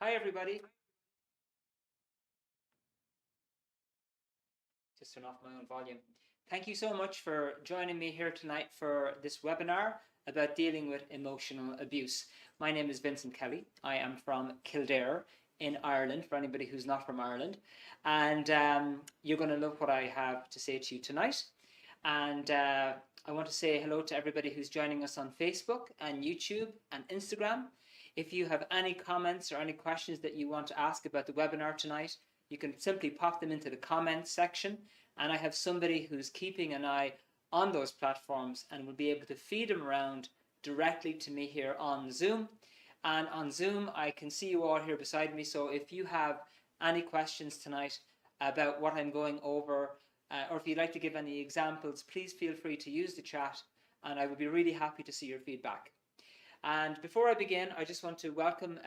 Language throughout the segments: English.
Hi, everybody. Just turn off my own volume. Thank you so much for joining me here tonight for this webinar about dealing with emotional abuse. My name is Vincent Kelly. I am from Kildare in Ireland, for anybody who's not from Ireland. And you're going to love what I have to say to you tonight. And I want to say hello to everybody who's joining us on Facebook and YouTube and Instagram. If you have any comments or any questions that you want to ask about the webinar tonight, you can simply pop them into the comments section, and I have somebody who's keeping an eye on those platforms and will be able to feed them around directly to me here on Zoom. And on Zoom, I can see you all here beside me, so if you have any questions tonight about what I'm going over, or if you'd like to give any examples, please feel free to use the chat, and I would be really happy to see your feedback. And before I begin, I just want to welcome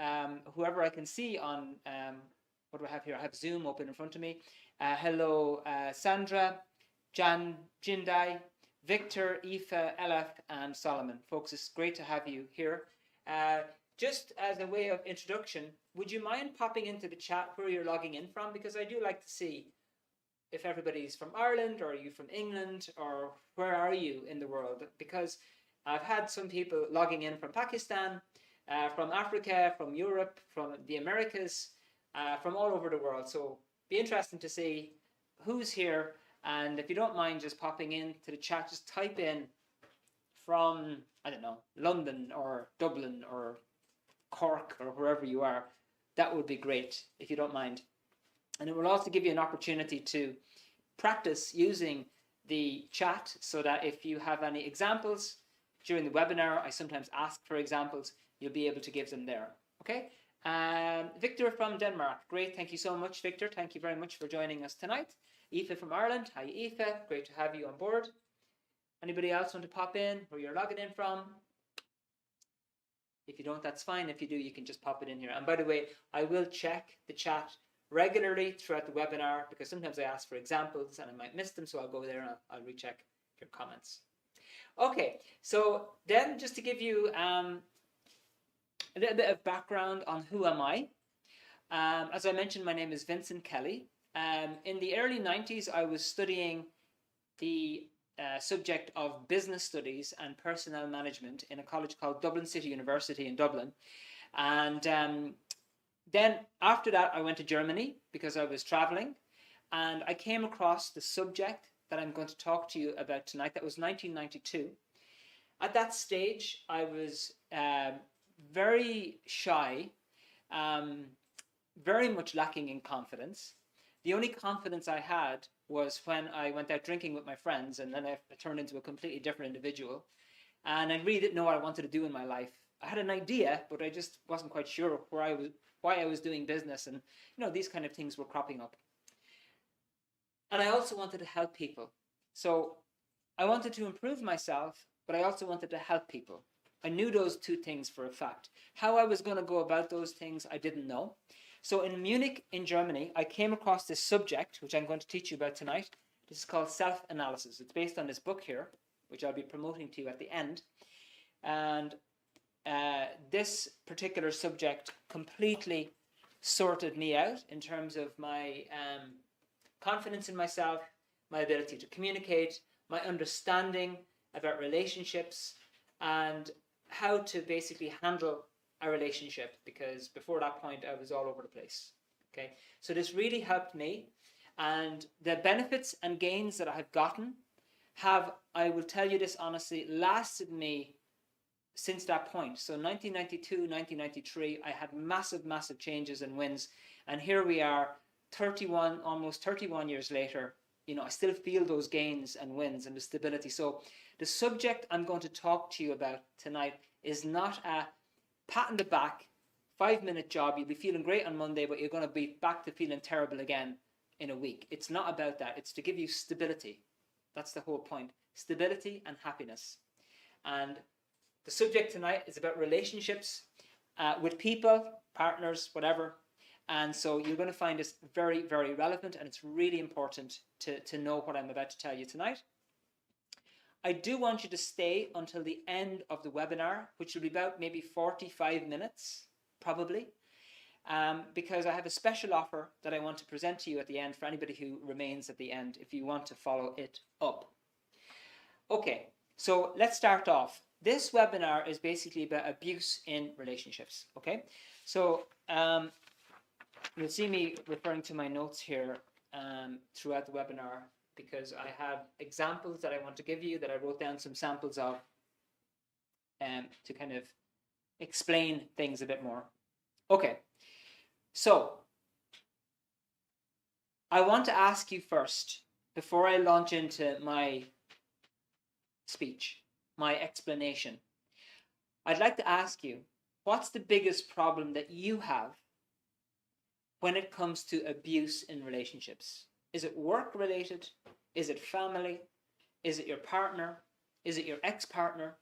whoever I can see on, what do I have here? I have Zoom open in front of me. Hello, Sandra, Jan, Jindai, Victor, Aoife, Elif, and Solomon. Folks, it's great to have you here. Just as a way of introduction, would you mind popping into the chat where you're logging in from? Because I do like to see if everybody's from Ireland, or are you from England, or where are you in the world? Because I've had some people logging in from Pakistan, from Africa, from Europe, from the Americas, from all over the world. So be interesting to see who's here. And if you don't mind just popping into the chat, just type in from, I don't know, London or Dublin or Cork or wherever you are. That would be great if you don't mind. And it will also give you an opportunity to practice using the chat, so that if you have any examples during the webinar, I sometimes ask for examples, you'll be able to give them there. Okay? Victor from Denmark. Great. Thank you so much, Victor. Thank you very much for joining us tonight. Aoife from Ireland. Hi, Aoife. Great to have you on board. Anybody else want to pop in where you're logging in from? If you don't, that's fine. If you do, you can just pop it in here. And by the way, I will check the chat regularly throughout the webinar, because sometimes I ask for examples and I might miss them, so I'll go there and I'll recheck your comments. Okay, so then just to give you a little bit of background on who am I. As I mentioned, my name is Vincent Kelly. In the early 90s, I was studying the subject of business studies and personnel management in a college called Dublin City University in Dublin. And then after that, I went to Germany because I was traveling, and I came across the subject that I'm going to talk to you about tonight. That was 1992. At that stage, I was very shy, very much lacking in confidence. The only confidence I had was when I went out drinking with my friends, and then I turned into a completely different individual. And I really didn't know what I wanted to do in my life. I had an idea, but I just wasn't quite sure why I was doing business, and these kind of things were cropping up. And I also wanted to help people. So I wanted to improve myself, but I also wanted to help people. I knew those two things for a fact. How I was going to go about those things, I didn't know. So in Munich, in Germany, I came across this subject, which I'm going to teach you about tonight. This is called self-analysis. It's based on this book here, which I'll be promoting to you at the end. And this particular subject completely sorted me out in terms of my confidence in myself, my ability to communicate, my understanding about relationships, and how to basically handle a relationship, because before that point I was all over the place. Okay, so this really helped me, and the benefits and gains that I have gotten have, I will tell you this honestly, lasted me since that point. So 1992, 1993, I had massive changes and wins, and here we are, almost 31 years later. I still feel those gains and wins and the stability. So the subject I'm going to talk to you about tonight is not a pat in the back, 5-minute job. You'll be feeling great on Monday, but you're going to be back to feeling terrible again in a week. It's not about that. It's to give you stability. That's the whole point. Stability and happiness. And the subject tonight is about relationships with people, partners, whatever. And so you're going to find this very relevant, and it's really important to know what I'm about to tell you tonight. I do want you to stay until the end of the webinar, which will be about maybe 45 minutes, probably. because I have a special offer that I want to present to you at the end for anybody who remains at the end if you want to follow it up. Okay, so let's start off. This webinar is basically about abuse in relationships, okay? So you'll see me referring to my notes here throughout the webinar because I have examples that I want to give you that I wrote down some samples of to kind of explain things a bit more. Okay, so I want to ask you first, before I launch into my speech, my explanation, I'd like to ask you, what's the biggest problem that you have when it comes to abuse in relationships? Is it work related? Is it family? Is it your partner? Is it your ex-partner?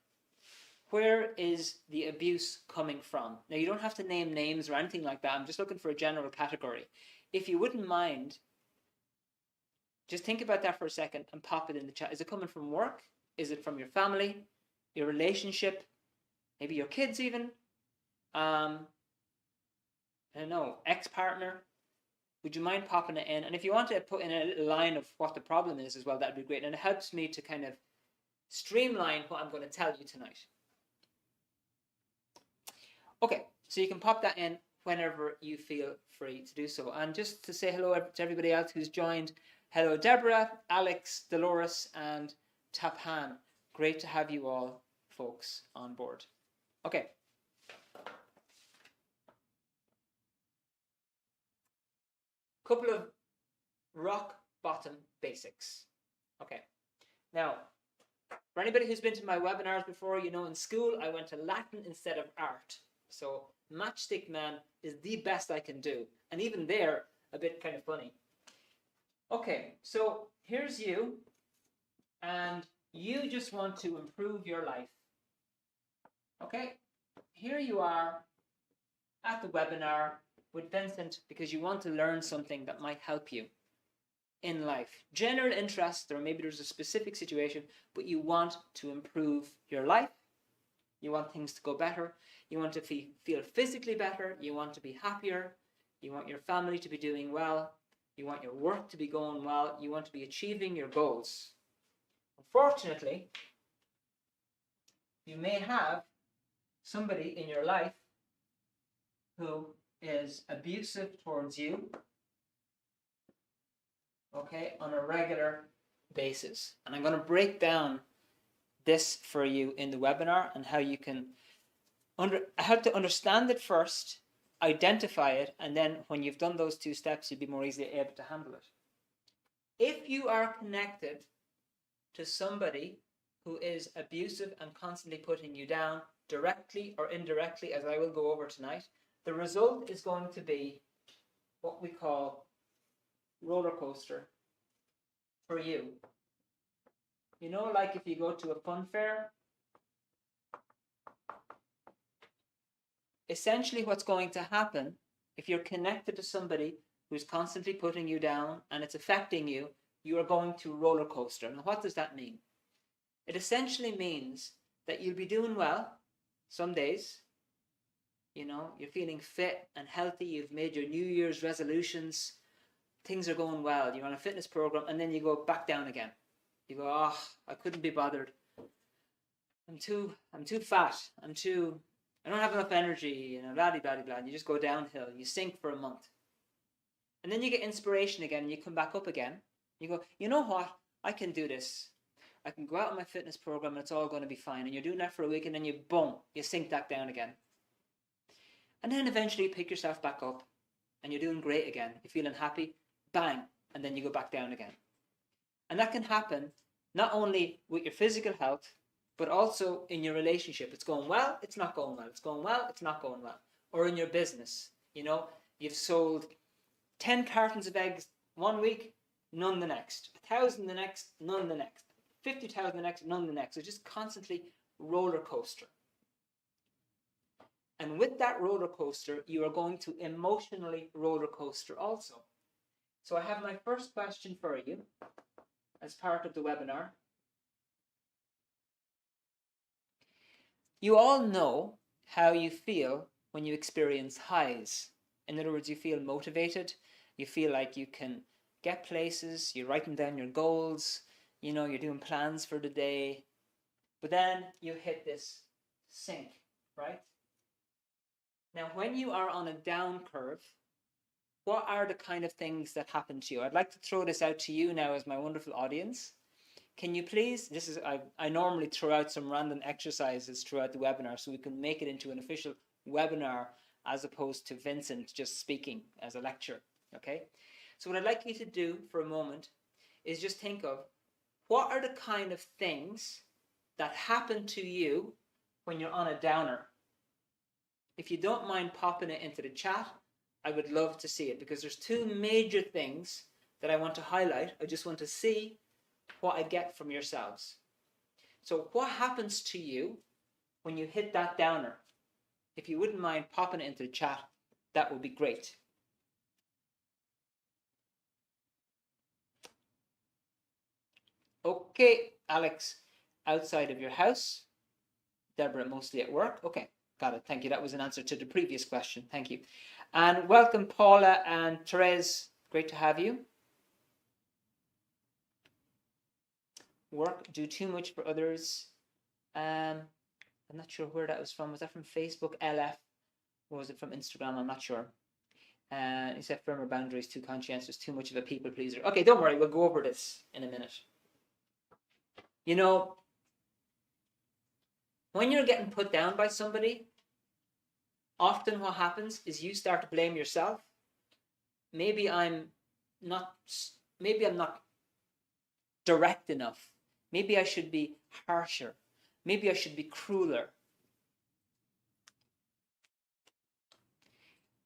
Where is the abuse coming from? Now, you don't have to name names or anything like that. I'm just looking for a general category. If you wouldn't mind, just think about that for a second and pop it in the chat. Is it coming from work? Is it from your family, your relationship, maybe your kids even? I don't know, ex-partner? Would you mind popping it in? And if you want to put in a little line of what the problem is as well, that'd be great. And it helps me to kind of streamline what I'm going to tell you tonight. Okay, so you can pop that in whenever you feel free to do so. And just to say hello to everybody else who's joined. Hello, Deborah, Alex, Dolores, and Taphan. Great to have you all, folks, on board. Okay. Couple of rock bottom basics. Okay. Now, for anybody who's been to my webinars before, you know in school I went to Latin instead of art. So Matchstick Man is the best I can do. And even there, a bit kind of funny. Okay, so here's you. And you just want to improve your life. Okay, here you are at the webinar with Vincent because you want to learn something that might help you in life. General interest, or maybe there's a specific situation, but you want to improve your life. You want things to go better. You want to feel physically better. You want to be happier. You want your family to be doing well. You want your work to be going well. You want to be achieving your goals. Unfortunately, you may have somebody in your life who is abusive towards you, okay, on a regular basis. And I'm going to break down this for you in the webinar and how you can how to understand it first, identify it, and then when you've done those two steps, you'll be more easily able to handle it. If you are connected to somebody who is abusive and constantly putting you down, directly or indirectly, as I will go over tonight, the result is going to be what we call roller coaster for you. You know, like if you go to a fun fair, essentially what's going to happen if you're connected to somebody who's constantly putting you down and it's affecting you, you are going to roller coaster. Now, what does that mean? It essentially means that you'll be doing well some days. You know, you're feeling fit and healthy. You've made your New Year's resolutions. Things are going well. You're on a fitness program, and then you go back down again. You go, oh, I couldn't be bothered. I'm too fat. I don't have enough energy, you know, blah, blah, blah, blah. And you just go downhill. You sink for a month. And then you get inspiration again, and you come back up again. You go, you know what? I can do this. I can go out on my fitness program, and it's all going to be fine. And you're doing that for a week, and then you, boom, you sink that down again. And then eventually you pick yourself back up, and you're doing great again. You're feeling happy, bang, and then you go back down again. And that can happen not only with your physical health, but also in your relationship. It's going well, it's not going well. It's going well, it's not going well. Or in your business. You know, you've sold 10 cartons of eggs one week, none the next. 1,000 the next, none the next. 50,000 the next, none the next. So just constantly roller coaster. And with that roller coaster, you are going to emotionally roller coaster also. So I have my first question for you as part of the webinar. You all know how you feel when you experience highs. In other words, you feel motivated. You feel like you can get places. You're writing down your goals. You know, you're doing plans for the day. But then you hit this sink, right? Now, when you are on a down curve, what are the kind of things that happen to you? I'd like to throw this out to you now as my wonderful audience. Can you please, I normally throw out some random exercises throughout the webinar so we can make it into an official webinar as opposed to Vincent just speaking as a lecture, okay? So what I'd like you to do for a moment is just think of what are the kind of things that happen to you when you're on a downer. If you don't mind popping it into the chat, I would love to see it, because there's two major things that I want to highlight. I just want to see what I get from yourselves. So what happens to you when you hit that downer? If you wouldn't mind popping it into the chat, that would be great. Okay, Alex, outside of your house. Deborah, mostly at work. Okay, got it. Thank you. That was an answer to the previous question. Thank you. And welcome, Paula and Therese. Great to have you. Work, do too much for others. I'm not sure where that was from. Was that from Facebook, LF? Or was it from Instagram? I'm not sure. He said firmer boundaries, too conscientious, too much of a people pleaser. Okay, don't worry. We'll go over this in a minute. You know, when you're getting put down by somebody, often what happens is you start to blame yourself. Maybe I'm not direct enough. Maybe I should be harsher. Maybe I should be crueler.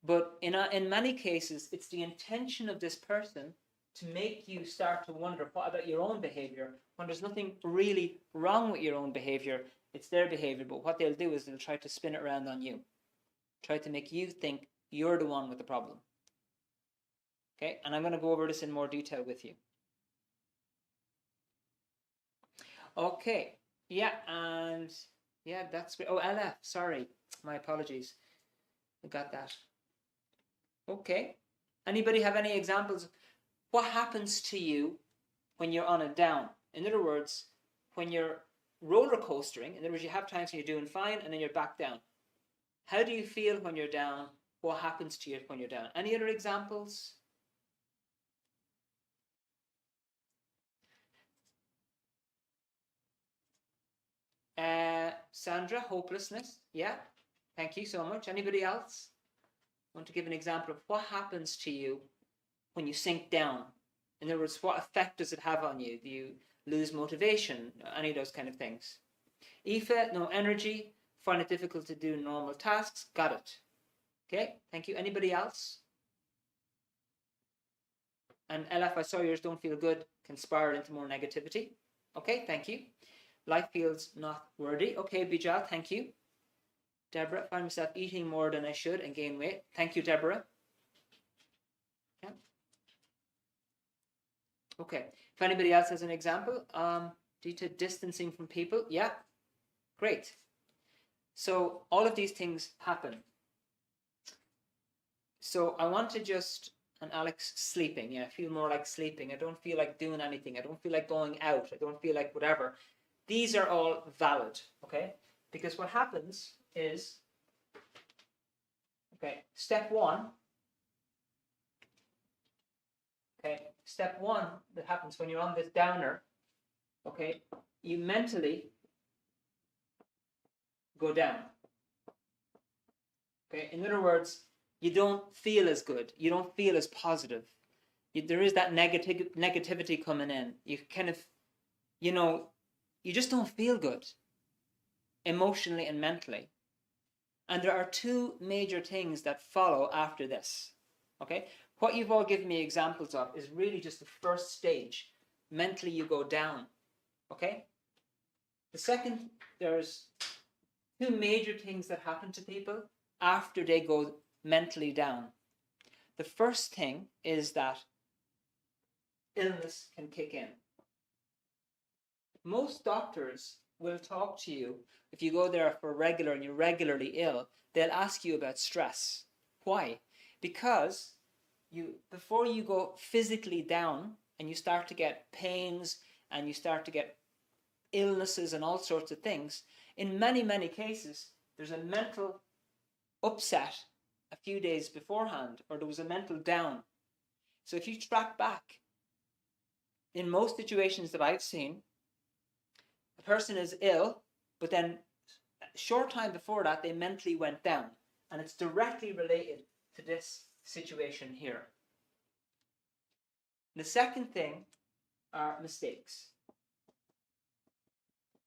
But in many cases, it's the intention of this person to make you start to wonder, what about your own behavior? When there's nothing really wrong with your own behavior, it's their behavior. But what they'll do is they'll try to spin it around on you. Try to make you think you're the one with the problem. Okay, and I'm going to go over this in more detail with you. Okay, yeah, and yeah, that's great. Oh, LF, sorry, my apologies. I got that. Okay, anybody have any examples? What happens to you when you're on a down? In other words, when you're roller coastering, in other words, you have times when you're doing fine and then you're back down. How do you feel when you're down? What happens to you when you're down? Any other examples? Sandra, hopelessness. Yeah, thank you so much. Anybody else want to give an example of what happens to you when you sink down? In other words, what effect does it have on you? Do you lose motivation? Any of those kind of things? Aoife, no energy, find it difficult to do normal tasks. Got it. Okay, thank you. Anybody else? And LF, I saw yours, don't feel good, can spiral into more negativity. Okay, thank you. Life feels not worthy. Okay, Bijal, thank you. Deborah, find myself eating more than I should and gain weight. Thank you, Deborah. Yeah. Okay, if anybody else has an example, due to distancing from people, yeah, great. So all of these things happen. So I want to just, and Alex, sleeping. Yeah, I feel more like sleeping. I don't feel like doing anything. I don't feel like going out. I don't feel like whatever. These are all valid, okay? Because what happens is, okay, step one that happens when you're on this downer, okay, you mentally go down. Okay, in other words, you don't feel as good. You don't feel as positive. There is that negativity coming in. You kind of, you just don't feel good emotionally and mentally. And there are two major things that follow after this. Okay, what you've all given me examples of is really just the first stage. Mentally, you go down. Okay, the second, there's two major things that happen to people after they go mentally down. The first thing is that illness can kick in. Most doctors will talk to you, if you go there for regular and you're regularly ill, they'll ask you about stress. Why? because before you go physically down and you start to get pains and you start to get illnesses and all sorts of things, in many, many cases, there's a mental upset a few days beforehand, or there was a mental down. So if you track back, in most situations that I've seen, a person is ill, but then a short time before that, they mentally went down. And it's directly related to this situation here. The second thing are mistakes.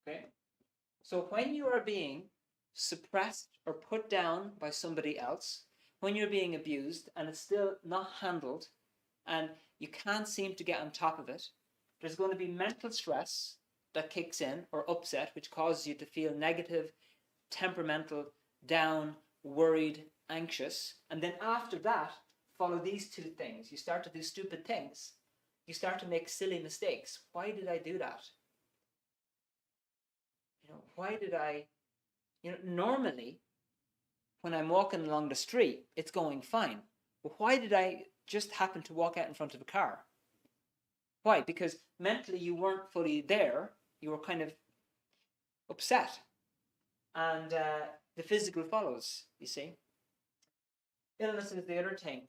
Okay? So when you are being suppressed or put down by somebody else, when you're being abused and it's still not handled and you can't seem to get on top of it, there's going to be mental stress that kicks in, or upset, which causes you to feel negative, temperamental, down, worried, anxious. And then after that, follow these two things. You start to do stupid things. You start to make silly mistakes. Why did I do that? Why did I, normally when I'm walking along the street, it's going fine. But why did I just happen to walk out in front of a car? Why? Because mentally you weren't fully there. You were kind of upset. And the physical follows, you see. Illness is the other thing,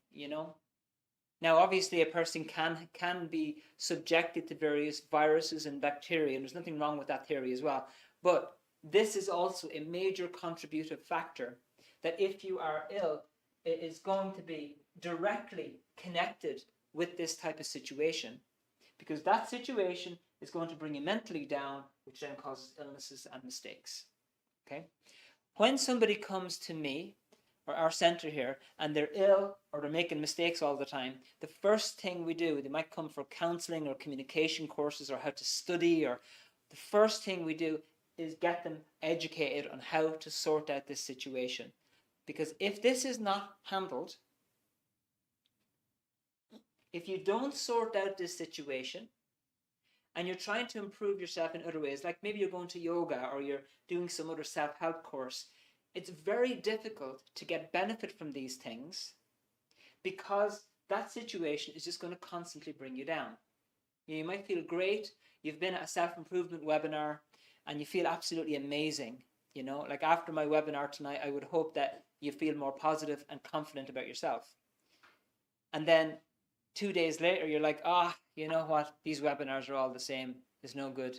Now, obviously, a person can be subjected to various viruses and bacteria, and there's nothing wrong with that theory as well. But this is also a major contributive factor, that if you are ill, it is going to be directly connected with this type of situation, because that situation is going to bring you mentally down, which then causes illnesses and mistakes. Okay? When somebody comes to me or our center here and they're ill or they're making mistakes all the time, the first thing we do, they might come for counseling or communication courses or how to study, or the first thing we do is get them educated on how to sort out this situation. Because if this is not handled, if you don't sort out this situation and you're trying to improve yourself in other ways, like maybe you're going to yoga or you're doing some other self-help course, it's very difficult to get benefit from these things, because that situation is just going to constantly bring you down. You might feel great, you've been at a self-improvement webinar and you feel absolutely amazing. Like after my webinar tonight, I would hope that you feel more positive and confident about yourself. And then 2 days later, you're like, you know what? These webinars are all the same. It's no good.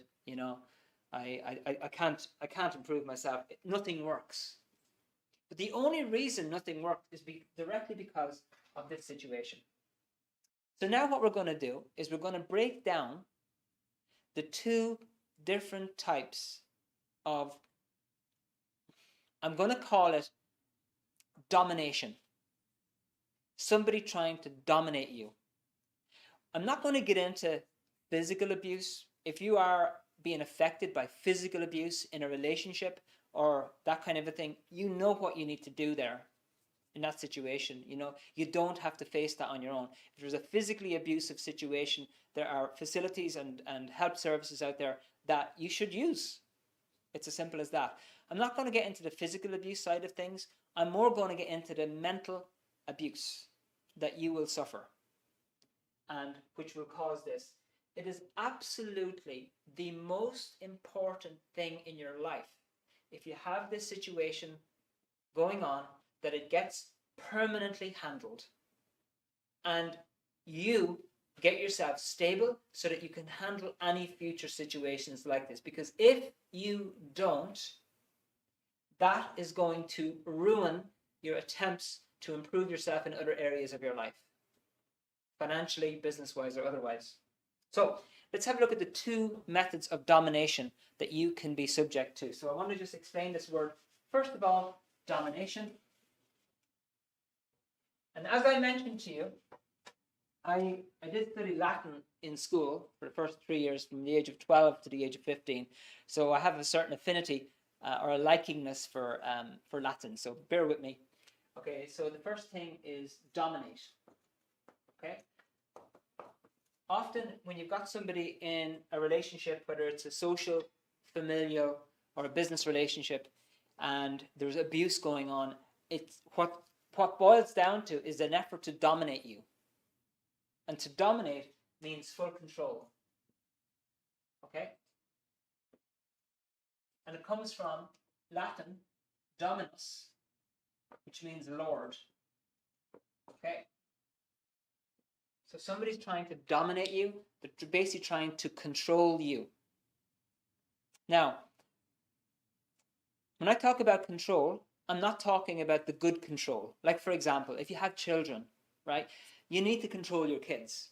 I can't improve myself. Nothing works. But the only reason nothing works is directly because of this situation. So now what we're going to do is we're going to break down the two different types of, I'm going to call it domination. Somebody trying to dominate you. I'm not going to get into physical abuse. If you are being affected by physical abuse in a relationship or that kind of a thing, you know what you need to do there in that situation. You don't have to face that on your own. If there's a physically abusive situation, there are facilities and help services out there that you should use. It's as simple as that. I'm not going to get into the physical abuse side of things. I'm more going to get into the mental abuse that you will suffer and which will cause this. It is absolutely the most important thing in your life, if you have this situation going on, that it gets permanently handled and you get yourself stable so that you can handle any future situations like this. Because if you don't, that is going to ruin your attempts to improve yourself in other areas of your life, financially, business-wise, or otherwise. So let's have a look at the two methods of domination that you can be subject to. So I want to just explain this word. First of all, domination. And as I mentioned to you, I did study Latin in school for the first 3 years, from the age of 12 to the age of 15. So I have a certain affinity or a likingness for Latin. So bear with me. Okay, so the first thing is dominate. Okay. Often when you've got somebody in a relationship, whether it's a social, familial, or a business relationship, and there's abuse going on, it's what what boils down to is an effort to dominate you. And to dominate means full control. Okay? And it comes from Latin, dominus, which means Lord. Okay? So somebody's trying to dominate you, they're basically trying to control you. Now, when I talk about control, I'm not talking about the good control. Like, for example, if you have children, right, you need to control your kids.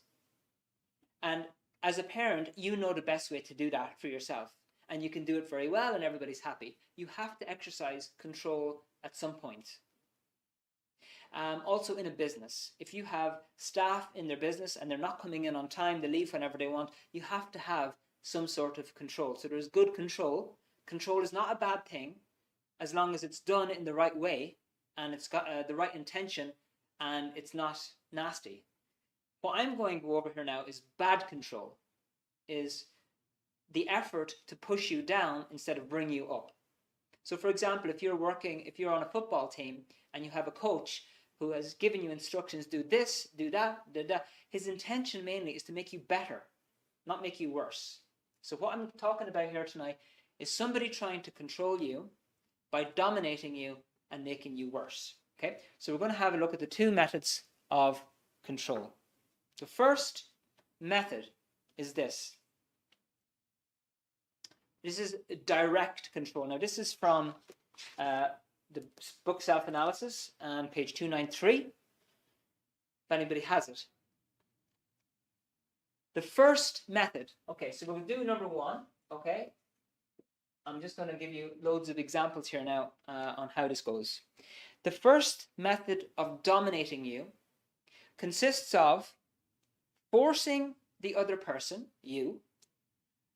And as a parent, you know the best way to do that for yourself. And you can do it very well and everybody's happy. You have to exercise control at some point. Also in a business, if you have staff in their business and they're not coming in on time, they leave whenever they want, you have to have some sort of control. So there's good control. Control is not a bad thing as long as it's done in the right way and it's got the right intention and it's not nasty. What I'm going to go over here now is bad control, is the effort to push you down instead of bring you up. So for example, if you're on a football team and you have a coach who has given you instructions, do this, do that, his intention mainly is to make you better, not make you worse. So what I'm talking about here tonight is somebody trying to control you by dominating you and making you worse. Okay, so we're going to have a look at the two methods of control. The first method is this. This is direct control. Now this is from the book Self-Analysis on page 293, if anybody has it. The first method, okay, so we'll do number one, okay? I'm just going to give you loads of examples here now on how this goes. The first method of dominating you consists of forcing the other person, you,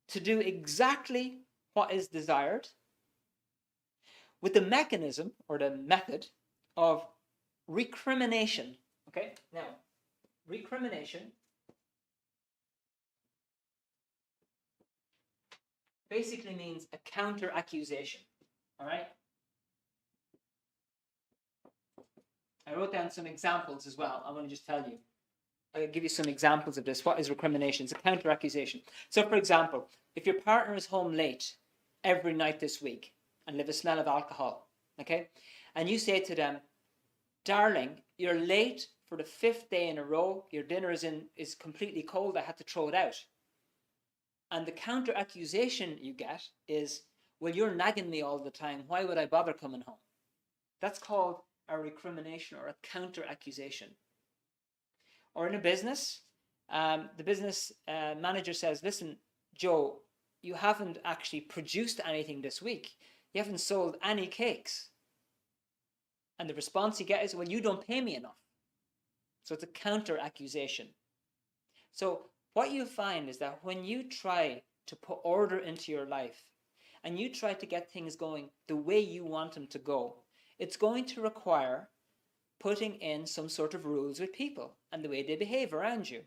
to do exactly what is desired with the mechanism or the method of recrimination. Okay, now, recrimination basically means a counter accusation. All right? I wrote down some examples as well. I want to just tell you. I'll give you some examples of this. What is recrimination? It's a counter accusation. So, for example, if your partner is home late every night this week and they have a smell of alcohol, okay, and you say to them, darling, you're late for the 5th day in a row, your dinner is completely cold, I had to throw it out. And the counter accusation you get is, well, you're nagging me all the time, why would I bother coming home? That's called a recrimination or a counter accusation. Or in a business, the business manager says, listen, Joe, you haven't actually produced anything this week. You haven't sold any cakes. And the response you get is, well, you don't pay me enough. So it's a counter accusation. So what you find is that when you try to put order into your life and you try to get things going the way you want them to go, it's going to require putting in some sort of rules with people and the way they behave around you.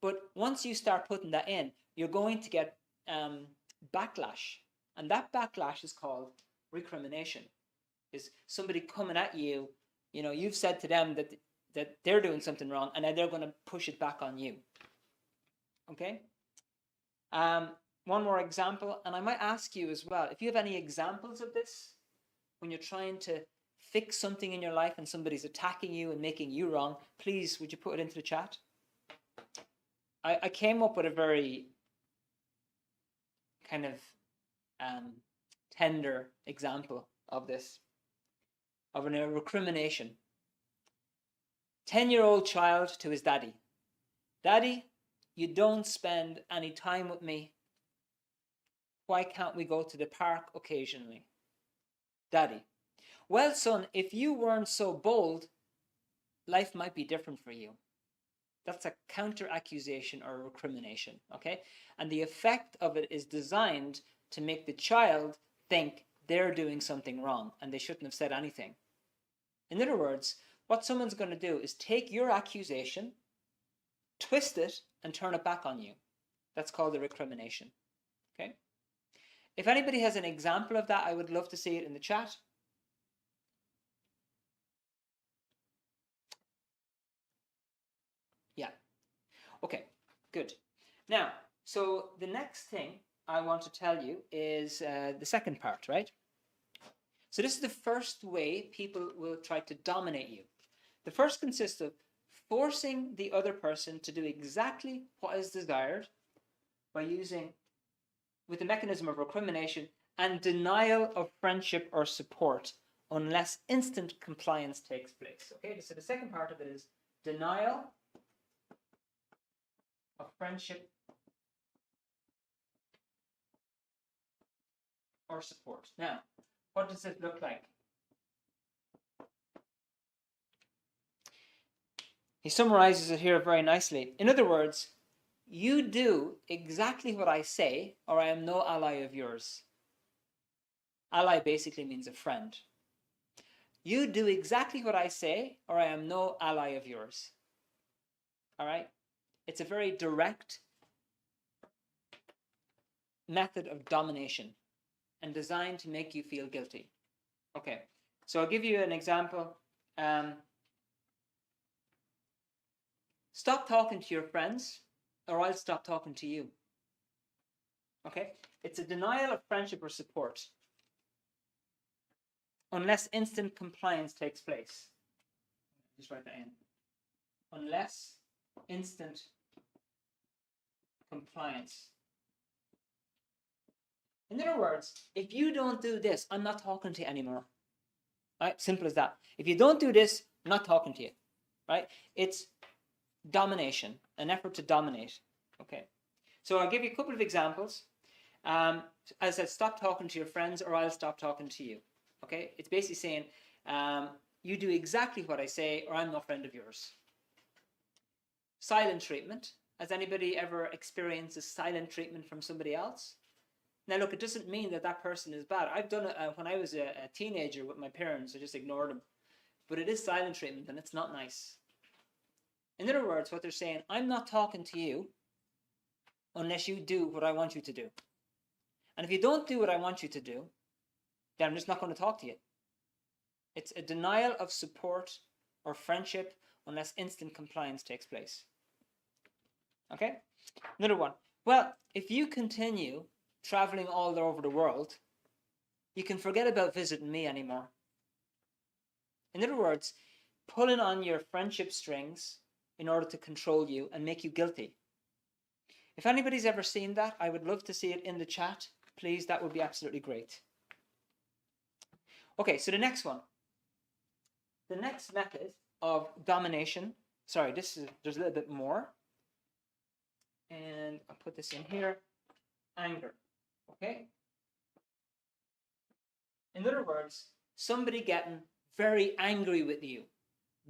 But once you start putting that in, you're going to get backlash. And that backlash is called recrimination. Is somebody coming at you, you know, you've said to them that they're doing something wrong and then they're going to push it back on you. Okay? One more example, and I might ask you as well, if you have any examples of this, when you're trying to fix something in your life and somebody's attacking you and making you wrong, please, would you put it into the chat? I came up with a very kind of tender example of this, of a recrimination. 10-year-old child to his daddy. Daddy, you don't spend any time with me. Why can't we go to the park occasionally? Daddy, well, son, if you weren't so bold, life might be different for you. That's a counter accusation or recrimination, okay? And the effect of it is designed to make the child think they're doing something wrong and they shouldn't have said anything. In other words, what someone's going to do is take your accusation, twist it, and turn it back on you. That's called a recrimination, okay? If anybody has an example of that, I would love to see it in the chat. Okay, good. Now, so the next thing I want to tell you is the second part, right? So this is the first way people will try to dominate you. The first consists of forcing the other person to do exactly what is desired by using with the mechanism of recrimination and denial of friendship or support unless instant compliance takes place. Okay, so the second part of it is denial of friendship or support. Now, what does it look like? He summarizes it here very nicely. In other words, you do exactly what I say, or I am no ally of yours. Ally basically means a friend. You do exactly what I say, or I am no ally of yours. All right? It's a very direct method of domination and designed to make you feel guilty. Okay, so I'll give you an example. Stop talking to your friends, or I'll stop talking to you. Okay, it's a denial of friendship or support unless instant compliance takes place. Just write that in. Unless instant compliance. In other words, if you don't do this, I'm not talking to you anymore. Right? Simple as that. If you don't do this, I'm not talking to you. Right? It's domination, an effort to dominate. Okay. So I'll give you a couple of examples. As I said, stop talking to your friends or I'll stop talking to you. Okay? It's basically saying, you do exactly what I say or I'm no friend of yours. Silent treatment. Has anybody ever experienced a silent treatment from somebody else? Now, look, it doesn't mean that that person is bad. I've done it when I was a teenager with my parents. I just ignored them. But it is silent treatment, and it's not nice. In other words, what they're saying, I'm not talking to you unless you do what I want you to do. And if you don't do what I want you to do, then I'm just not going to talk to you. It's a denial of support or friendship unless instant compliance takes place. Okay? Another one. Well, if you continue traveling all over the world, you can forget about visiting me anymore. In other words, pulling on your friendship strings in order to control you and make you guilty. If anybody's ever seen that, I would love to see it in the chat. Please, that would be absolutely great. Okay, so the next one. The next method of domination, there's a little bit more. And I'll put this in here. Anger. Okay? In other words, somebody getting very angry with you,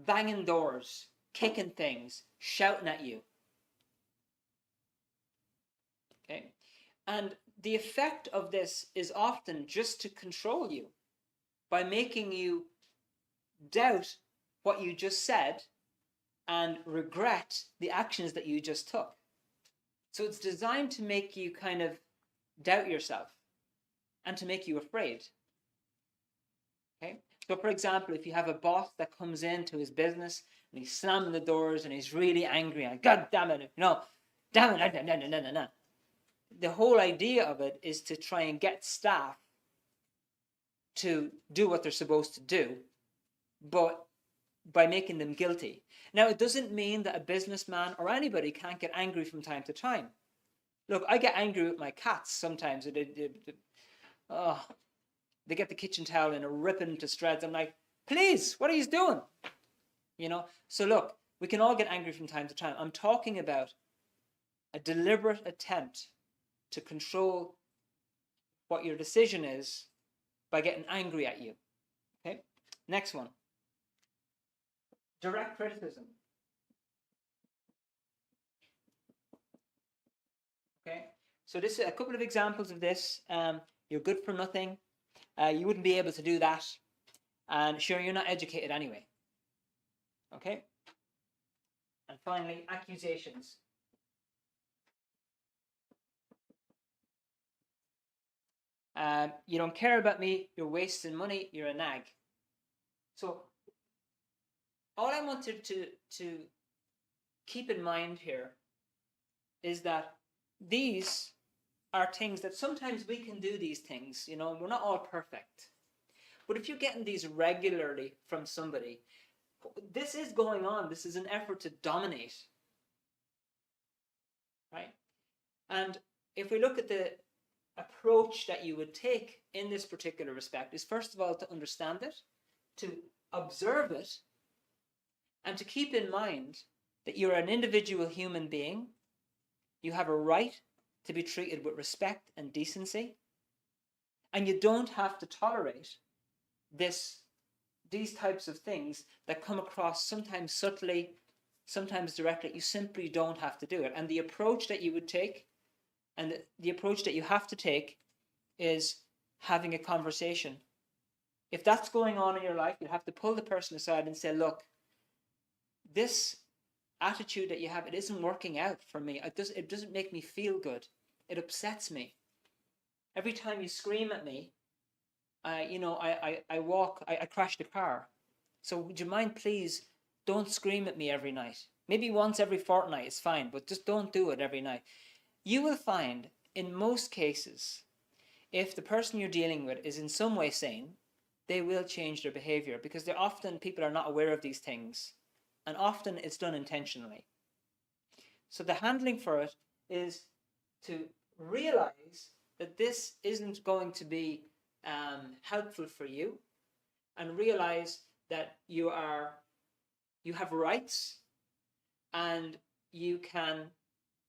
banging doors, kicking things, shouting at you. Okay? And the effect of this is often just to control you by making you doubt what you just said and regret the actions that you just took. So it's designed to make you kind of doubt yourself and to make you afraid. Okay? So for example, if you have a boss that comes into his business and he's slamming the doors and he's really angry and God damn it, damn it, no. The whole idea of it is to try and get staff to do what they're supposed to do, but by making them guilty. Now, it doesn't mean that a businessman or anybody can't get angry from time to time. Look, I get angry with my cats sometimes. They get the kitchen towel and rip it into shreds. I'm like, please, what are you doing? So look, we can all get angry from time to time. I'm talking about a deliberate attempt to control what your decision is by getting angry at you. Okay? Next one. Direct criticism. Okay? So this is a couple of examples of this. You're good for nothing. You wouldn't be able to do that. And sure, you're not educated anyway. Okay? And finally, accusations. You don't care about me, you're wasting money, you're a nag. So all I wanted to keep in mind here is that these are things that sometimes we can do these things, you know, we're not all perfect. But if you're getting these regularly from somebody, this is going on. This is an effort to dominate, right? And if we look at the approach that you would take in this particular respect, is first of all to understand it, to observe it, and to keep in mind that you're an individual human being. You have a right to be treated with respect and decency, and you don't have to tolerate these types of things that come across sometimes subtly, sometimes directly. You simply don't have to do it. And the approach that you would take, and the approach that you have to take, is having a conversation. If that's going on in your life, you have to pull the person aside and say, look, this attitude that you have, it isn't working out for me. It doesn't make me feel good. It upsets me. Every time you scream at me, I crash the car. So would you mind, please, don't scream at me every night. Maybe once every fortnight is fine, but just don't do it every night. You will find, in most cases, if the person you're dealing with is in some way sane, they will change their behavior, because people are not aware of these things. And often it's done intentionally. So the handling for it is to realize that this isn't going to be helpful for you, and realize that you have rights, and you can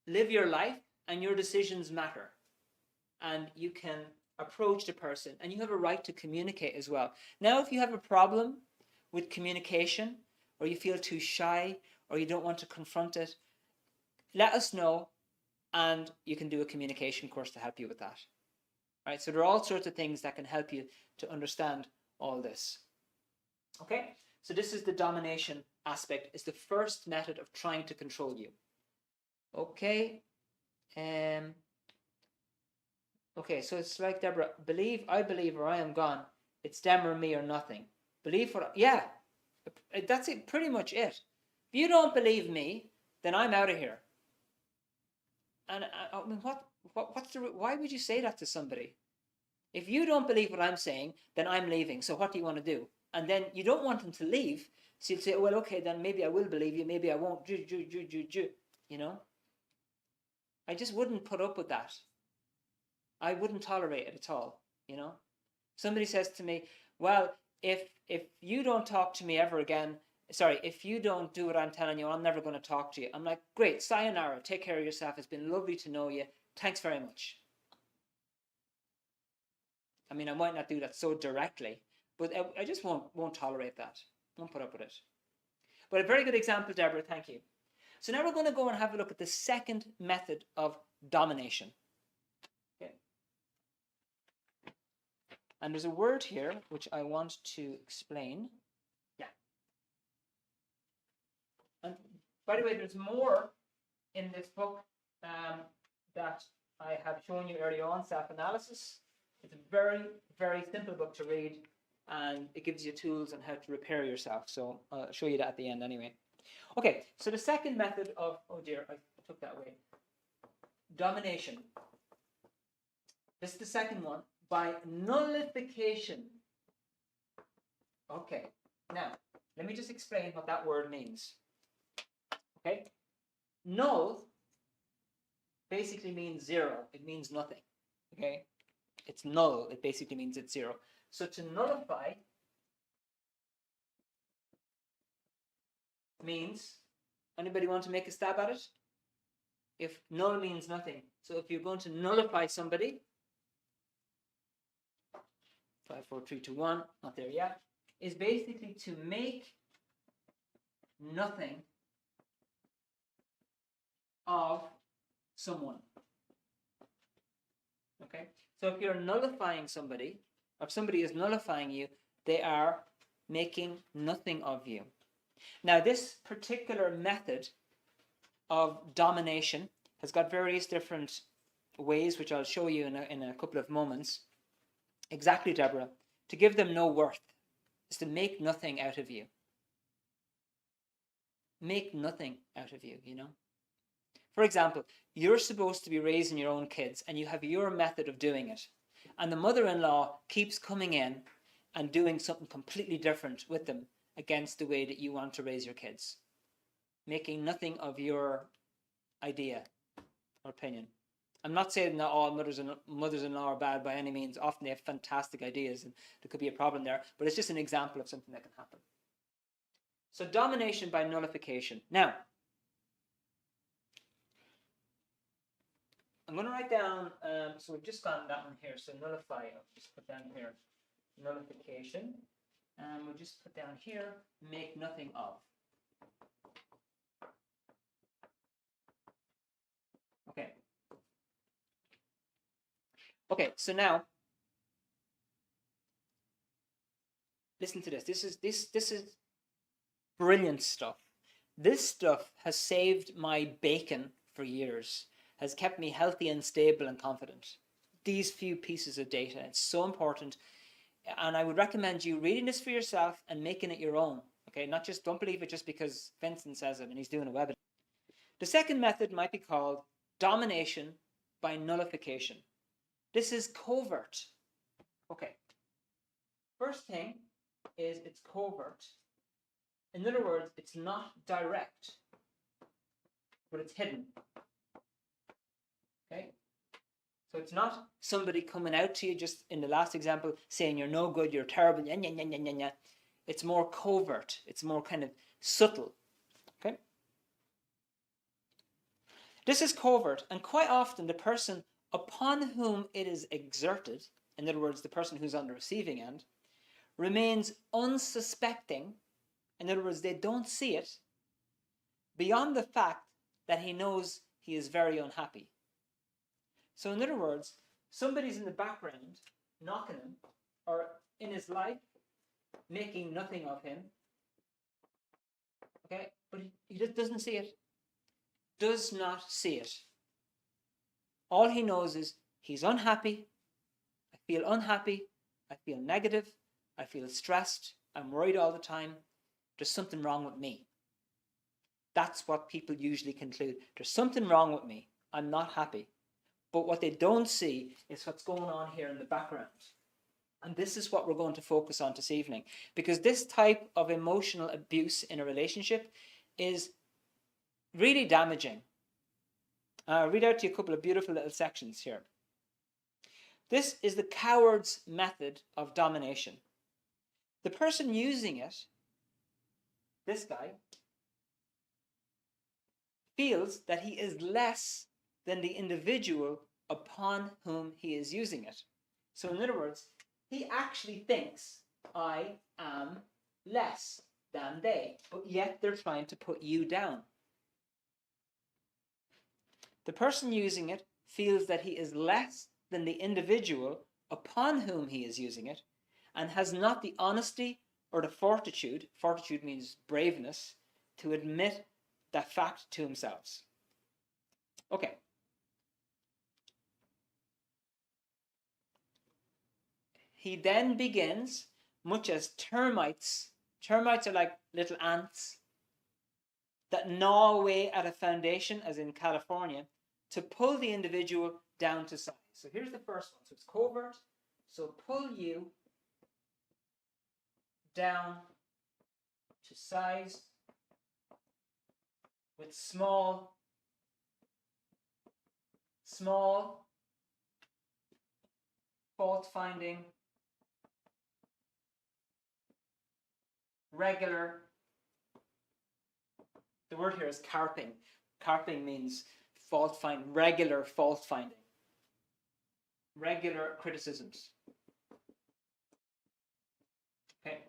live your life, and your decisions matter, and you can approach the person, and you have a right to communicate as well. Now, if you have a problem with communication, or you feel too shy, or you don't want to confront it, let us know, and you can do a communication course to help you with that. Right? So there are all sorts of things that can help you to understand all this. Okay? So this is the domination aspect. It's the first method of trying to control you. Okay? Okay, so it's like Deborah, I believe or I am gone. It's them or me or nothing. Yeah, that's it, pretty much it. If you don't believe me, then I'm out of here. And I mean, why would you say that to somebody? If you don't believe what I'm saying, then I'm leaving. So what do you want to do? And then you don't want them to leave. So you'll say, well, okay, then maybe I will believe you, maybe I won't. You know? I just wouldn't put up with that. I wouldn't tolerate it at all, you know? Somebody says to me, well, if you don't talk to me ever again, if you don't do what I'm telling you, I'm never going to talk to you. I'm like, great, sayonara, take care of yourself. It's been lovely to know you. Thanks very much. I mean, I might not do that so directly, but I just won't tolerate that. Won't put up with it. But a very good example, Deborah, thank you. So now we're going to go and have a look at the second method of domination. Okay. And there's a word here which I want to explain. Yeah. And by the way, there's more in this book that I have shown you earlier on, self-analysis. It's a very, very simple book to read, and it gives you tools on how to repair yourself. So I'll show you that at the end anyway. Okay, so the second method of, oh dear, I took that away. Domination. This is the second one, by nullification. Okay, now, let me just explain what that word means. Okay, null basically means zero. It means nothing. Okay, it's null. It basically means it's zero. So to nullify means, anybody want to make a stab at it? If null means nothing, so if you're going to nullify somebody, 5, 4, 3, 2, 1, not there yet, is basically to make nothing of someone. Okay, so if you're nullifying somebody, or if somebody is nullifying you, they are making nothing of you. Now, this particular method of domination has got various different ways, which I'll show you in a couple of moments. Exactly, Deborah. To give them no worth is to make nothing out of you. Make nothing out of you, you know. For example, you're supposed to be raising your own kids and you have your method of doing it. And the mother-in-law keeps coming in and doing something completely different with them against the way that you want to raise your kids, making nothing of your idea or opinion. I'm not saying that all mothers-in-law are bad by any means. Often they have fantastic ideas and there could be a problem there, but it's just an example of something that can happen. So domination by nullification. Now, I'm going to write down, so we've just gotten that one here, so nullify, I'll just put down here, nullification, and we'll just put down here, make nothing of. Okay. Okay, so now, listen to this. This is brilliant stuff. This stuff has saved my bacon for years, has kept me healthy and stable and confident. These few pieces of data, it's so important. And I would recommend you reading this for yourself and making it your own. Okay, not just, don't believe it just because Vincent says it and he's doing a webinar. The second method might be called domination by nullification. This is covert. Okay. First thing is it's covert. In other words, it's not direct, but it's hidden. Okay? So it's not somebody coming out to you, just in the last example, saying you're no good, you're terrible, nya, nya, nya, nya, nya, nya. It's more covert. It's more kind of subtle. Okay? This is covert, and quite often the person upon whom it is exerted, in other words, the person who's on the receiving end, remains unsuspecting. In other words, they don't see it beyond the fact that he knows he is very unhappy. So in other words, somebody's in the background knocking him, or in his life making nothing of him, okay, but he just doesn't see it, does not see it. All he knows is he's unhappy, I feel unhappy, I feel negative, I feel stressed, I'm worried all the time, there's something wrong with me. That's what people usually conclude. There's something wrong with me, I'm not happy. But what they don't see is what's going on here in the background. And this is what we're going to focus on this evening. Because this type of emotional abuse in a relationship is really damaging. I'll read out to you a couple of beautiful little sections here. This is the coward's method of domination. The person using it, this guy, feels that he is less than the individual upon whom he is using it. So in other words, he actually thinks, I am less than they, but yet they're trying to put you down. The person using it feels that he is less than the individual upon whom he is using it, and has not the honesty or the fortitude means braveness, to admit that fact to themselves. Okay. He then begins, much as termites are like little ants that gnaw away at a foundation, as in California, to pull the individual down to size. So here's the first one. So it's covert. So pull you down to size with small fault-finding, regular. The word here is carping. Carping means fault-finding, regular fault-finding, regular criticisms. Okay.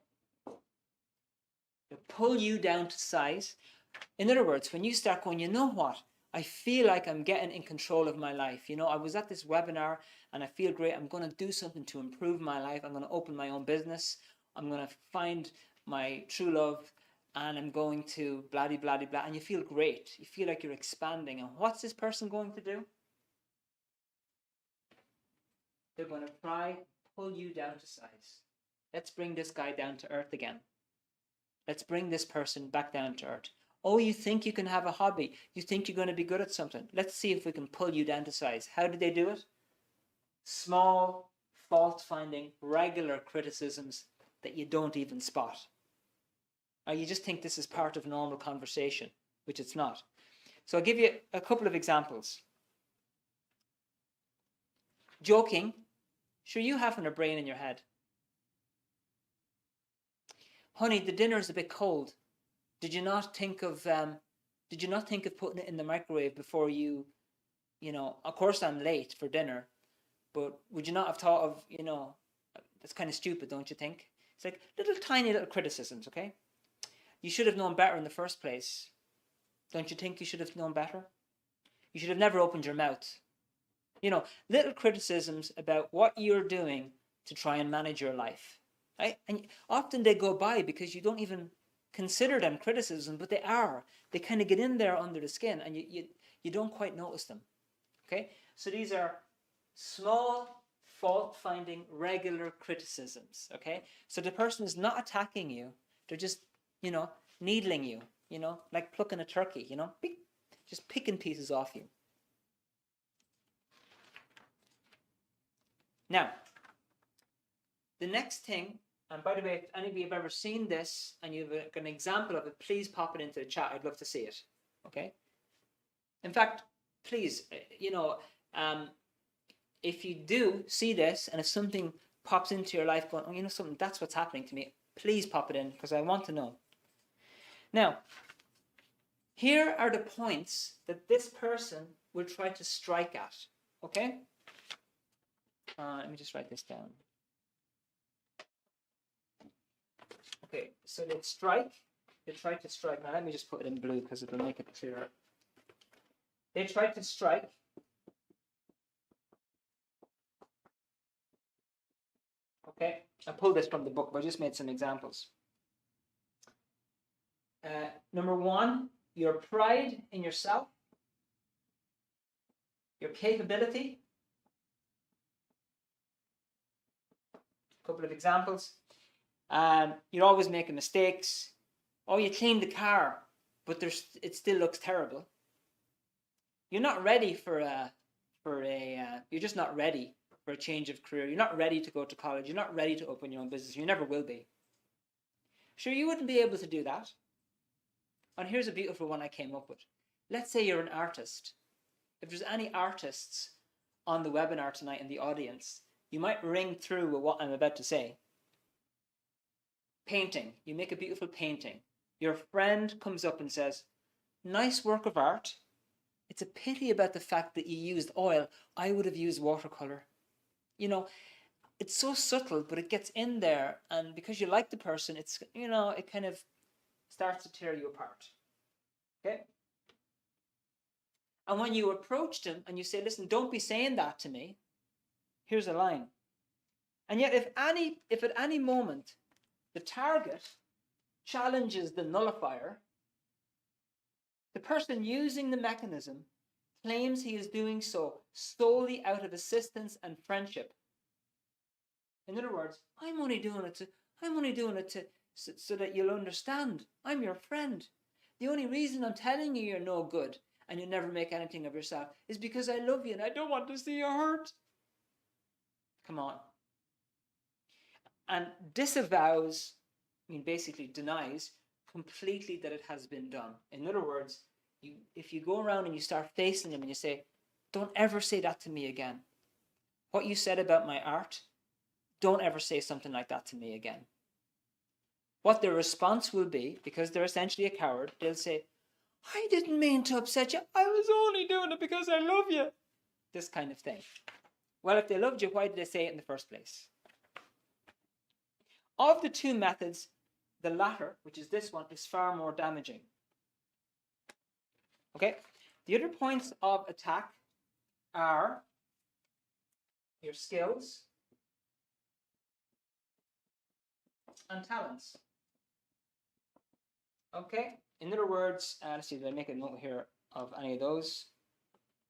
They'll pull you down to size. In other words, when you start going, you know what? I feel like I'm getting in control of my life. You know, I was at this webinar and I feel great. I'm going to do something to improve my life. I'm going to open my own business. I'm going to find my true love and I'm going to blah, blah, blah, blah. And you feel great. You feel like you're expanding. And what's this person going to do? They're going to try to pull you down to size. Let's bring this guy down to earth again. Let's bring this person back down to earth. Oh, you think you can have a hobby. You think you're going to be good at something. Let's see if we can pull you down to size. How did they do it? Small, fault-finding, regular criticisms that you don't even spot. Or you just think this is part of normal conversation, which it's not. So I'll give you a couple of examples. Joking. Sure, you haven't a brain in your head. Honey, the dinner is a bit cold. Did you not think of putting it in the microwave before you know, of course I'm late for dinner, but would you not have thought of, that's kind of stupid, don't you think? It's like tiny little criticisms, okay? You should have known better in the first place. Don't you think you should have known better? You should have never opened your mouth. Little criticisms about what you're doing to try and manage your life. Right? And often they go by because you don't even consider them criticism, but they are. They kind of get in there under the skin, and you don't quite notice them. Okay? So these are small, fault-finding, regular criticisms. Okay? So the person is not attacking you. They're just, needling you. Like plucking a turkey. Just picking pieces off you. Now, the next thing, and by the way, if any of you have ever seen this and you've an example of it, please pop it into the chat. I'd love to see it. Okay? In fact, please, if you do see this and if something pops into your life going, oh, something, that's what's happening to me, please pop it in because I want to know. Now, here are the points that this person will try to strike at. Okay? Let me just write this down. Okay, so they try to strike. Now let me just put it in blue because it'll make it clearer. They try to strike. Okay, I pulled this from the book, but I just made some examples. Number one, your pride in yourself, your capability. A couple of examples. You're always making mistakes. Oh, you cleaned the car, but it still looks terrible. You're not ready you're just not ready for a change of career. You're not ready to go to college. You're not ready to open your own business. You never will be. Sure, you wouldn't be able to do that. And here's a beautiful one I came up with. Let's say you're an artist. If there's any artists on the webinar tonight in the audience, you might ring through with what I'm about to say. Painting. You make a beautiful painting. Your friend comes up and says, nice work of art. It's a pity about the fact that you used oil. I would have used watercolor. It's so subtle, but it gets in there. And because you like the person, it's, it kind of starts to tear you apart. Okay? And when you approach them and you say, listen, don't be saying that to me. Here's a line. And yet if at any moment the target challenges the nullifier, the person using the mechanism claims he is doing so solely out of assistance and friendship. In other words, I'm only doing it so that you'll understand. I'm your friend. The only reason I'm telling you you're no good and you never make anything of yourself is because I love you and I don't want to see you hurt. Come on. And disavows, basically denies completely that it has been done. In other words, if you go around and you start facing them and you say, don't ever say that to me again. What you said about my art, don't ever say something like that to me again. What their response will be, because they're essentially a coward, they'll say, I didn't mean to upset you. I was only doing it because I love you. This kind of thing. Well, if they loved you, why did they say it in the first place? Of the two methods, the latter, which is this one, is far more damaging. Okay? The other points of attack are your skills and talents. Okay? In other words, let's see, did I make a note here of any of those?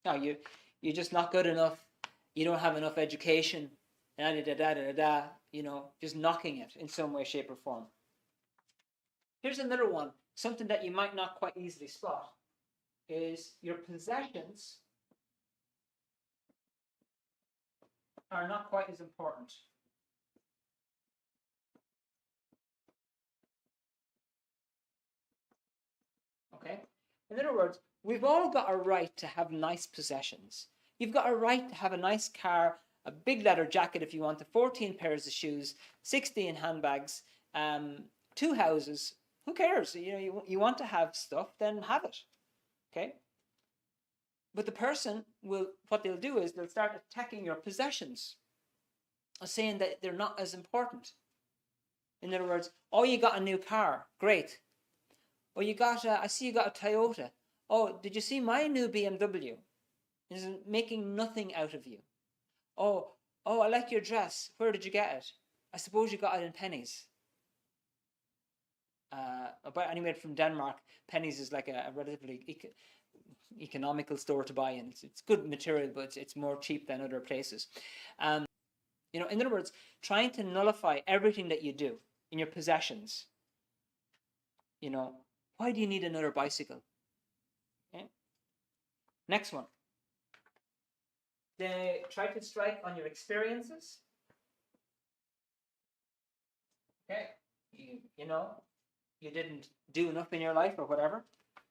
No, you're just not good enough. You don't have enough education. Just knocking it in some way, shape, or form. Here's another one something that you might not quite easily spot is your possessions are not quite as important. Okay? In other words, we've all got a right to have nice possessions. You've got a right to have a nice car, a big leather jacket if you want, 14 pairs of shoes, 16 handbags, 2 houses. Who cares? You want to have stuff, then have it. Okay? But the person what they'll do is they'll start attacking your possessions, saying that they're not as important. In other words, oh, you got a new car, great. Oh, I see you got a Toyota. Oh, did you see my new BMW? It's making nothing out of you. Oh, I like your dress. Where did you get it? I suppose you got it in pennies. But anyway, from Denmark, pennies is like a relatively economical store to buy in. It's good material, but it's more cheap than other places. In other words, trying to nullify everything that you do in your possessions. Why do you need another bicycle? Okay. Next one. They try to strike on your experiences. Okay. You didn't do enough in your life or whatever.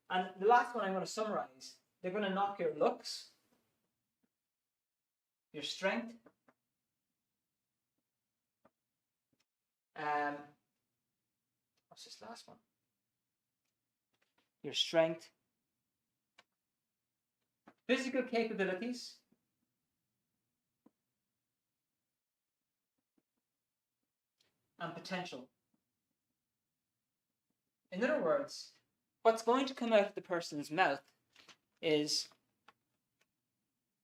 And the last one I'm going to summarize. They're going to knock your looks, your strength, what's this last one? Your strength, physical capabilities, and potential. In other words, what's going to come out of the person's mouth is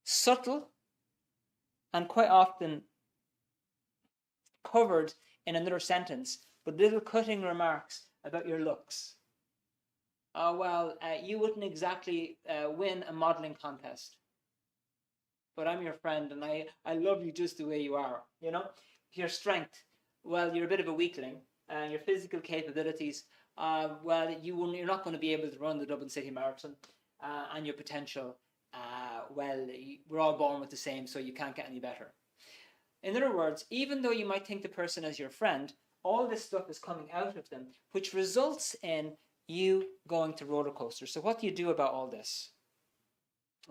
subtle and quite often covered in another sentence, but little cutting remarks about your looks. Oh, well, you wouldn't exactly win a modeling contest, but I'm your friend and I love you just the way you are. Your strength, well, you're a bit of a weakling. Your physical capabilities, well, you're not going to be able to run the Dublin City Marathon. And your potential, well, we're all born with the same, so you can't get any better. In other words, even though you might think the person as your friend, all this stuff is coming out of them, which results in you going to roller coasters. So what do you do about all this?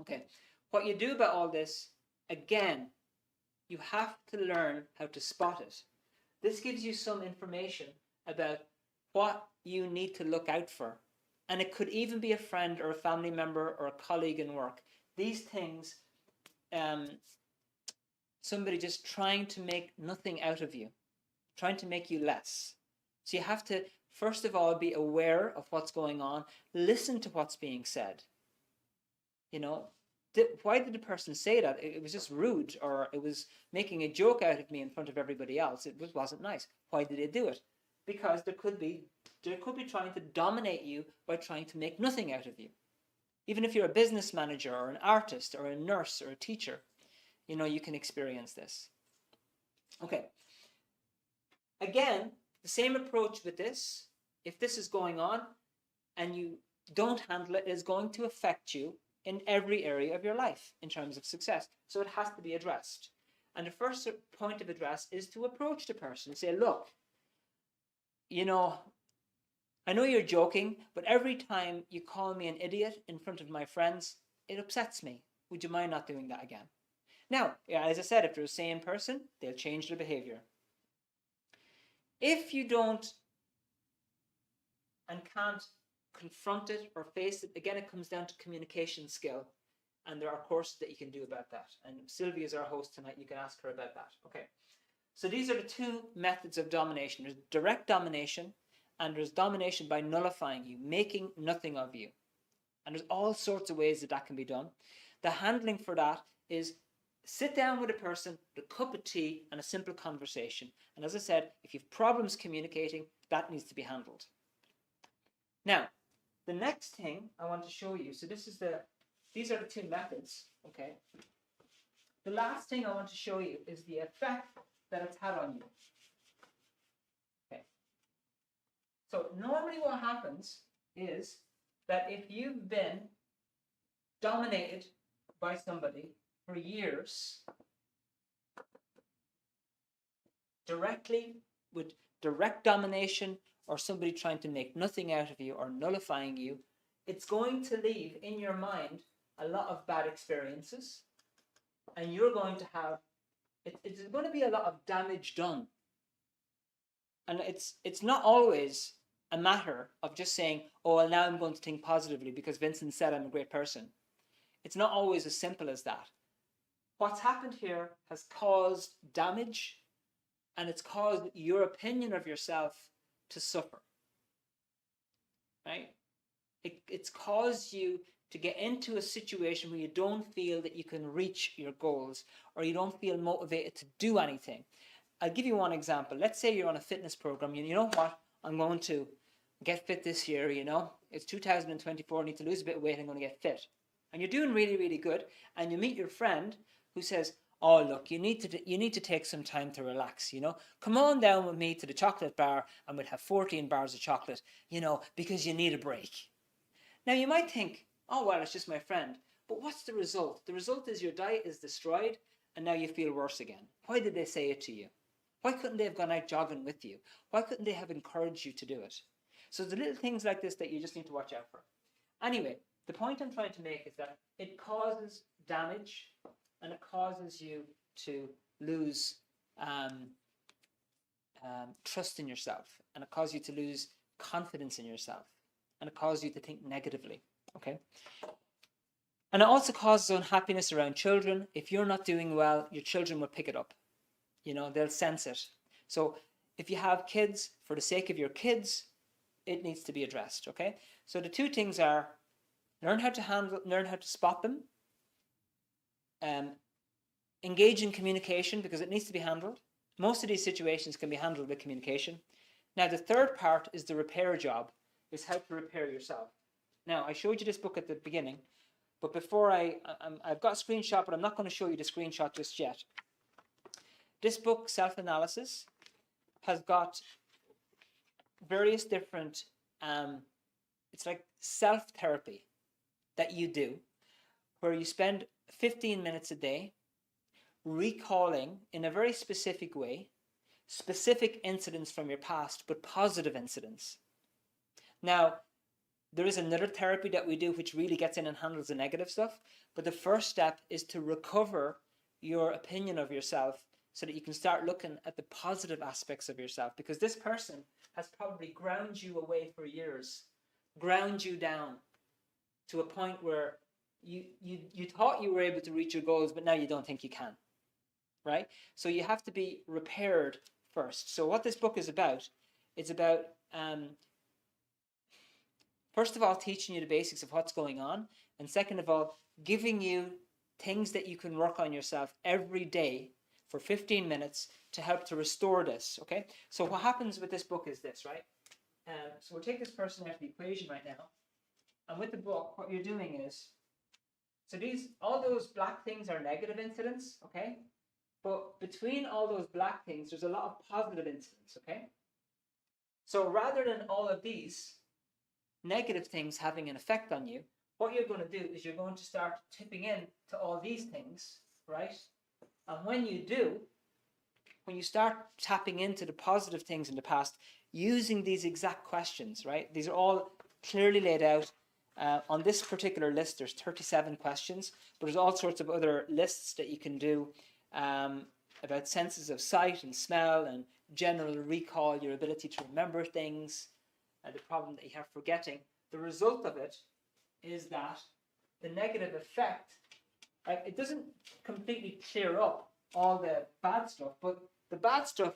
Okay, what you do about all this, again, you have to learn how to spot it. This gives you some information about what you need to look out for. And it could even be a friend or a family member or a colleague in work. These things, somebody just trying to make nothing out of you, trying to make you less. So you have to, first of all, be aware of what's going on. Listen to what's being said. Why did the person say that? It was just rude, or it was making a joke out of me in front of everybody else. It wasn't nice. Why did they do it? Because there could be trying to dominate you by trying to make nothing out of you. Even if you're a business manager or an artist or a nurse or a teacher, you can experience this. Okay. Again, the same approach with this. If this is going on and you don't handle it, it is going to affect you in every area of your life in terms of success. So it has to be addressed. And the first point of address is to approach the person and say, look, I know you're joking, but every time you call me an idiot in front of my friends, it upsets me. Would you mind not doing that again? Now, as I said, if they're a sane person, they'll change their behavior. If you don't and can't confront it or face it, again, it comes down to communication skill. And there are courses that you can do about that. And Sylvia is our host tonight. You can ask her about that. Okay. So these are the two methods of domination. There's direct domination, and there's domination by nullifying you, making nothing of you. And there's all sorts of ways that can be done. The handling for that is sit down with a person, with a cup of tea, and a simple conversation. And as I said, if you have problems communicating, that needs to be handled. Now, the next thing I want to show you, so these are the two methods, okay? The last thing I want to show you is the effect that it's had on you. Okay. So normally what happens is that if you've been dominated by somebody for years, directly, with direct domination, or somebody trying to make nothing out of you or nullifying you, it's going to leave in your mind a lot of bad experiences, and you're going to have, it's going to be a lot of damage done. And it's not always a matter of just saying, oh, well, now I'm going to think positively because Vincent said I'm a great person. It's not always as simple as that. What's happened here has caused damage, and it's caused your opinion of yourself to suffer, right? It's caused you to get into a situation where you don't feel that you can reach your goals, or you don't feel motivated to do anything. I'll give you one example. Let's say you're on a fitness program. You know what? I'm going to get fit this year, you know. It's 2024, I need to lose a bit of weight, I'm going to get fit. And you're doing really, really good. And you meet your friend who says, oh, look, you need to take some time to relax, you know. Come on down with me to the chocolate bar and we'll have 14 bars of chocolate, you know, because you need a break. Now, you might think, oh, well, it's just my friend. But what's the result? The result is your diet is destroyed and now you feel worse again. Why did they say it to you? Why couldn't they have gone out jogging with you? Why couldn't they have encouraged you to do it? So the little things like this that you just need to watch out for. Anyway, the point I'm trying to make is that it causes damage, and it causes you to lose trust in yourself, and it causes you to lose confidence in yourself, and it causes you to think negatively, okay? And it also causes unhappiness around children. If you're not doing well, your children will pick it up. You know, they'll sense it. So if you have kids, for the sake of your kids, it needs to be addressed, okay? So the two things are learn how to spot them, engage in communication because it needs to be handled. Most of these situations can be handled with communication. Now, the third part is the repair job, is how to repair yourself. Now, I showed you this book at the beginning, but before I've got a screenshot, but I'm not going to show you the screenshot just yet. This book, Self-Analysis, has got various different, it's like self-therapy that you do, where you spend 15 minutes a day recalling in a very specific way specific incidents from your past, but positive incidents. Now, there is another therapy that we do which really gets in and handles the negative stuff, but the first step is to recover your opinion of yourself so that you can start looking at the positive aspects of yourself, because this person has probably ground you away for years, ground you down to a point where you thought you were able to reach your goals, but now you don't think you can, right? So you have to be repaired first. So what this book is about, it's about, first of all, teaching you the basics of what's going on, and second of all, giving you things that you can work on yourself every day for 15 minutes to help to restore this, okay? So what happens with this book is this, right? So we'll take this person out of the equation right now. And with the book, what you're doing is, so all those black things are negative incidents, okay? But between all those black things, there's a lot of positive incidents, okay? So rather than all of these negative things having an effect on you, what you're going to do is you're going to start tipping in to all these things, right? And when you do, when you start tapping into the positive things in the past, using these exact questions, right? These are all clearly laid out. On this particular list, there's 37 questions, but there's all sorts of other lists that you can do about senses of sight and smell and general recall, your ability to remember things, the problem that you have forgetting. The result of it is that the negative effect, right, it doesn't completely clear up all the bad stuff, but the bad stuff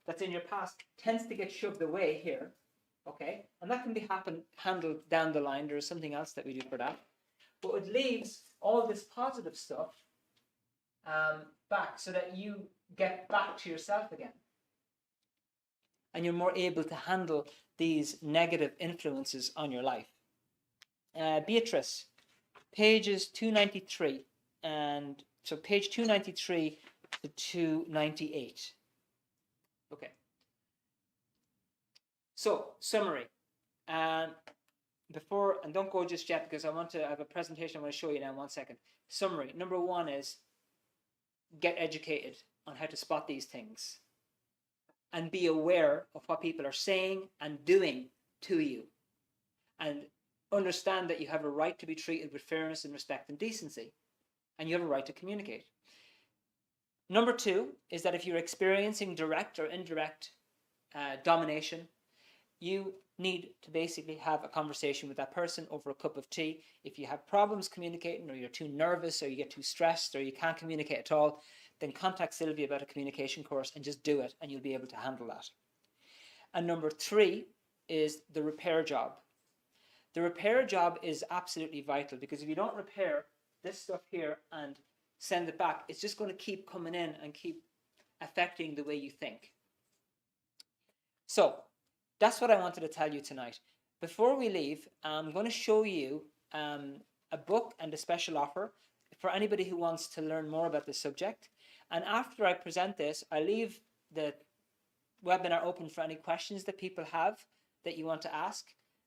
that's in your past tends to get shoved away here, okay? And that can be handled down the line. There's something else that we do for that. But it leaves all this positive stuff back so that you get back to yourself again. And you're more able to handle these negative influences on your life. Beatrice, pages 293, and so page 293 to 298. Okay. So, summary. before, and don't go just yet because I have a presentation I want to show you now in 1 second. Summary. Number one is get educated on how to spot these things and be aware of what people are saying and doing to you, and understand that you have a right to be treated with fairness and respect and decency, and you have a right to communicate. Number two is that if you're experiencing direct or indirect domination, you need to basically have a conversation with that person over a cup of tea. If you have problems communicating, or you're too nervous, or you get too stressed, or you can't communicate at all, then contact Sylvia about a communication course and just do it, and you'll be able to handle that. And number three is the repair job. The repair job is absolutely vital, because if you don't repair this stuff here and send it back, it's just going to keep coming in and keep affecting the way you think. So that's what I wanted to tell you tonight. Before we leave, I'm going to show you a book and a special offer for anybody who wants to learn more about this subject. And after I present this, I leave the webinar open for any questions that people have that you want to ask,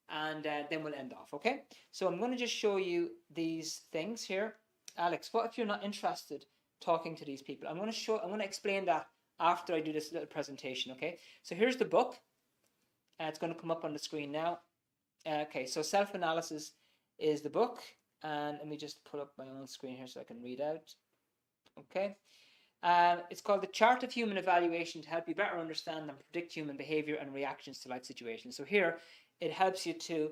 and then we'll end off, okay? So I'm going to just show you these things here. Alex, what if you're not interested talking to these people? I'm going to explain that after I do this little presentation, okay? So here's the book. It's going to come up on the screen now. Okay, so Self-Analysis is the book. And let me just pull up my own screen here so I can read out. Okay. It's called The Chart of Human Evaluation to help you better understand and predict human behavior and reactions to life situations. So here, it helps you to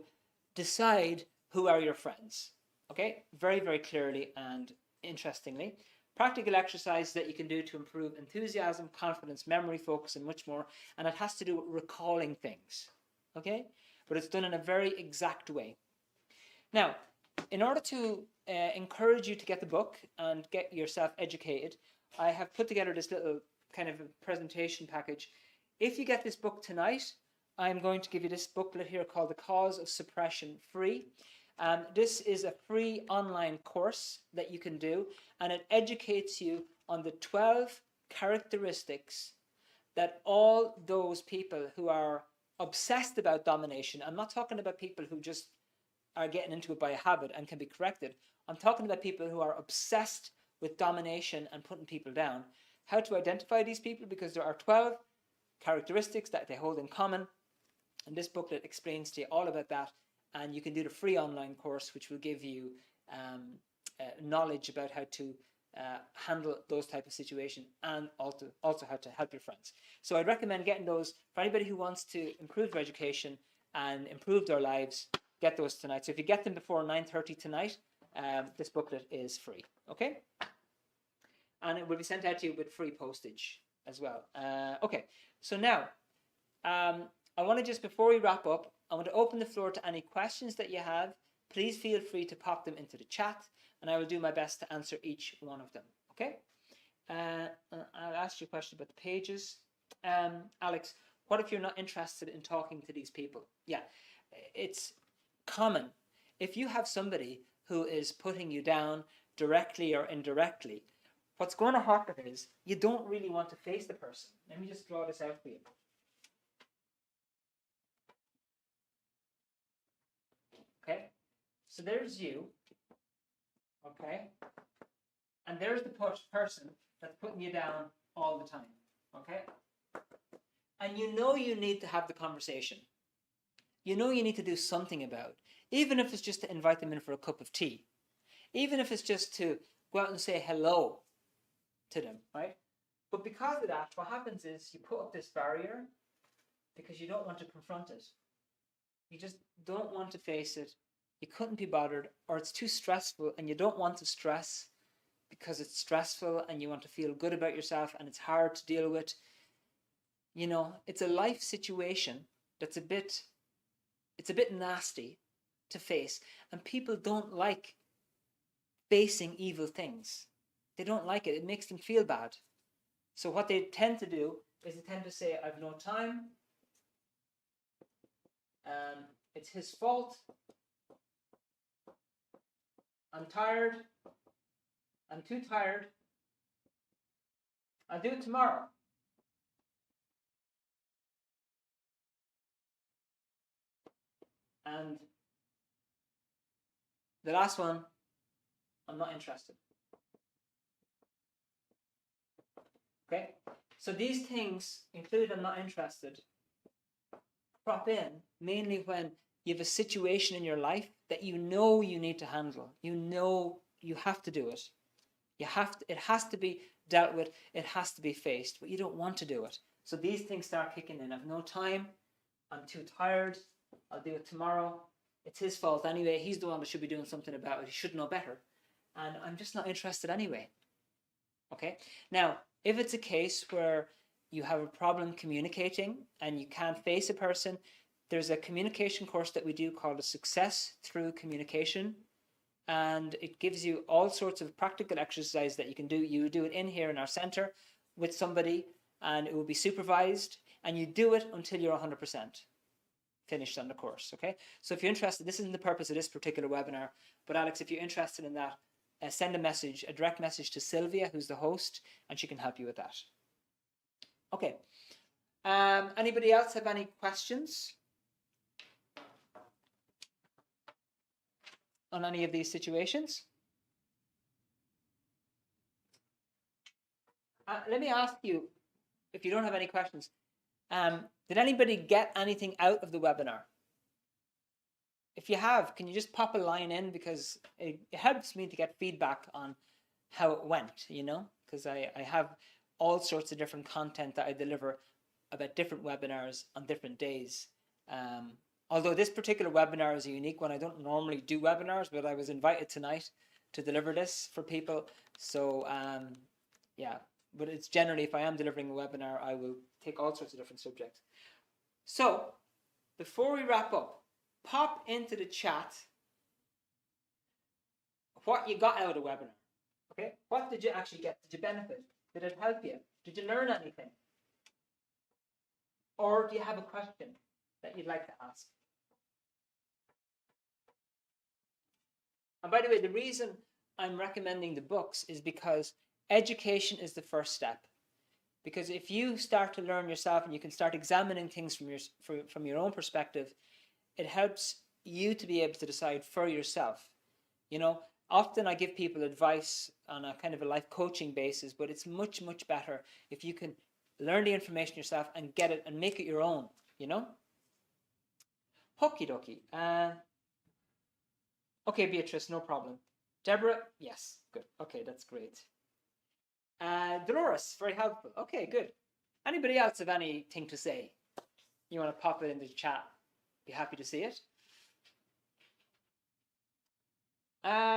decide who are your friends. Okay, very, very clearly and interestingly. Practical exercises that you can do to improve enthusiasm, confidence, memory, focus, and much more. And it has to do with recalling things. Okay, but it's done in a very exact way. Now, in order to encourage you to get the book and get yourself educated, I have put together this little kind of a presentation package. If you get this book tonight, I'm going to give you this booklet here called The Cause of Suppression free. This is a free online course that you can do, and it educates you on the 12 characteristics that all those people who are obsessed about domination, I'm not talking about people who just are getting into it by a habit and can be corrected. I'm talking about people who are obsessed with domination and putting people down. How to identify these people, because there are 12 characteristics that they hold in common, and this booklet explains to you all about that. And you can do the free online course, which will give you knowledge about how to handle those type of situations, and also how to help your friends. So I'd recommend getting those for anybody who wants to improve their education and improve their lives. Get those tonight. So if you get them before 9:30 tonight, this booklet is free. Okay, and it will be sent out to you with free postage as well. Okay, so now I want to just, before we wrap up, I want to open the floor to any questions that you have. Please feel free to pop them into the chat, and I will do my best to answer each one of them. Okay, I'll ask you a question about the pages. Alex, what if you're not interested in talking to these people? Yeah, it's common. If you have somebody who is putting you down directly or indirectly, what's going to happen is you don't really want to face the person. Let me just draw this out for you. Okay, so there's you. Okay, and there's the person that's putting you down all the time. Okay, and you know you need to have the conversation. You know you need to do something about it, even if it's just to invite them in for a cup of tea, even if it's just to go out and say hello to them, right? But because of that, what happens is you put up this barrier because you don't want to confront it. You just don't want to face it. You couldn't be bothered, or it's too stressful, and you don't want to stress because it's stressful and you want to feel good about yourself and it's hard to deal with. You know, it's a life situation that's a bit nasty to face, and people don't like facing evil things. They don't like it. It makes them feel bad. So what they tend to do is they tend to say, I've no time, it's his fault, I'm tired, I'm too tired, I'll do it tomorrow. And The last one, I'm not interested. Okay? So these things, include I'm not interested, crop in mainly when you have a situation in your life that you know you need to handle. You know you have to do it. It has to be dealt with, it has to be faced, but you don't want to do it. So these things start kicking in. I've no time, I'm too tired, I'll do it tomorrow. It's his fault anyway. He's the one that should be doing something about it. He should know better. And I'm just not interested anyway. Okay? Now, if it's a case where you have a problem communicating and you can't face a person, there's a communication course that we do called a Success Through Communication. And it gives you all sorts of practical exercise that you can do. You do it in here in our center with somebody, and it will be supervised, and you do it until you're 100% finished on the course. Okay, so if you're interested, this isn't the purpose of this particular webinar, but Alex, if you're interested in that, send a direct message to Sylvia, who's the host, and she can help you with that. Okay, anybody else have any questions on any of these situations? Let me ask you, if you don't have any questions, did anybody get anything out of the webinar? If you have, can you just pop a line in, because it helps me to get feedback on how it went, you know, because I have all sorts of different content that I deliver about different webinars on different days. Although this particular webinar is a unique one, I don't normally do webinars, but I was invited tonight to deliver this for people. So yeah, but it's generally, if I am delivering a webinar, I will take all sorts of different subjects. So before we wrap up, pop into the chat what you got out of the webinar. Okay, what did you actually get? Did you benefit? Did it help you? Did you learn anything? Or do you have a question that you'd like to ask? And by the way, the reason I'm recommending the books is because education is the first step. Because if you start to learn yourself and you can start examining things from your own perspective, it helps you to be able to decide for yourself. You know, often I give people advice on a kind of a life coaching basis, but it's much, much better if you can learn the information yourself and get it and make it your own, you know? Okie dokie. Okay, Beatrice, no problem. Deborah, yes, good. Okay, that's great. Dolores, very helpful. Okay, good. Anybody else have anything to say? You want to pop it in the chat? Be happy to see it.